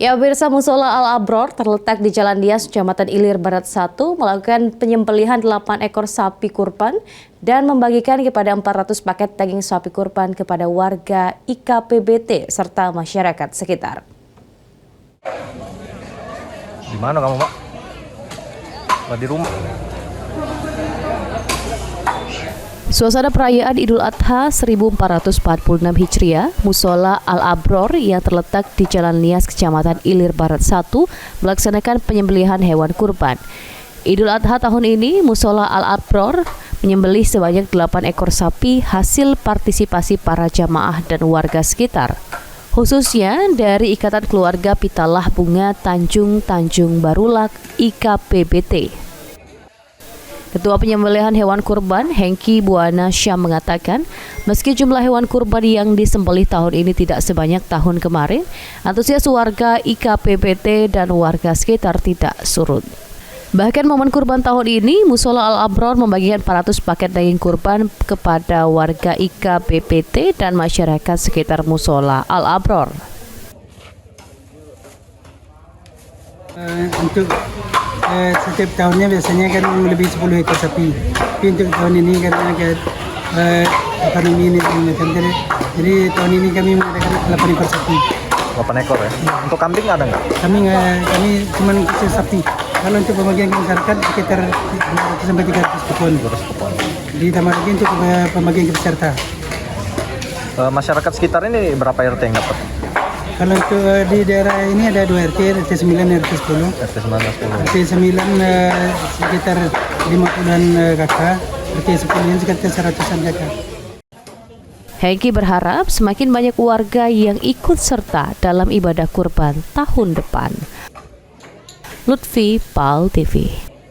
Ya, pemirsa, Musola Al-Abror terletak di Jalan Nias, Kecamatan Ilir Barat 1, melakukan penyembelihan 8 ekor sapi kurban dan membagikan kepada 400 paket daging sapi kurban kepada warga IKPBT serta masyarakat sekitar. Di mana kamu, Pak? Di rumah. Suasana perayaan Idul Adha 1446 Hijriah, Musola Al-Abror yang terletak di Jalan Nias, Kecamatan Ilir Barat 1, melaksanakan penyembelihan hewan kurban. Idul Adha tahun ini, Musola Al-Abror menyembelih sebanyak 8 ekor sapi hasil partisipasi para jamaah dan warga sekitar, khususnya dari Ikatan Keluarga Pitalah Bunga Tanjung Barulak IKPBT. Ketua Penyembelihan Hewan Kurban, Hengki Buana Syam, mengatakan, meski jumlah hewan kurban yang disembelih tahun ini tidak sebanyak tahun kemarin, antusias warga IKPBT dan warga sekitar tidak surut. Bahkan momen kurban tahun ini, Musola Al-Abror membagikan 400 paket daging kurban kepada warga IKPBT dan masyarakat sekitar Musola Al-Abror. Untuk setiap tahunnya biasanya kan lebih 10 ekor sapi. Tapi untuk tahun ini karena pandemi ini jadi tahun ini kami mengadakan 8 ekor sapi. 8 ekor ya? Untuk kambing ada nggak? Kami cuma khusus sapi. Kalau untuk pembagian ke masyarakat sekitar 200 sampai 300 kupon. 200 kupon. Ditambah lagi untuk pembagian ke peserta. Masyarakat sekitar ini berapa RT yang dapat? Kalau untuk di daerah ini ada 2 RT, RT 9 dan RT 10. RT 9 10. RT 9 sekitar 50-an kakak, RT 10 sekitar 100-an kakak. Hengki berharap semakin banyak warga yang ikut serta dalam ibadah kurban tahun depan. Lutfi, PAL TV.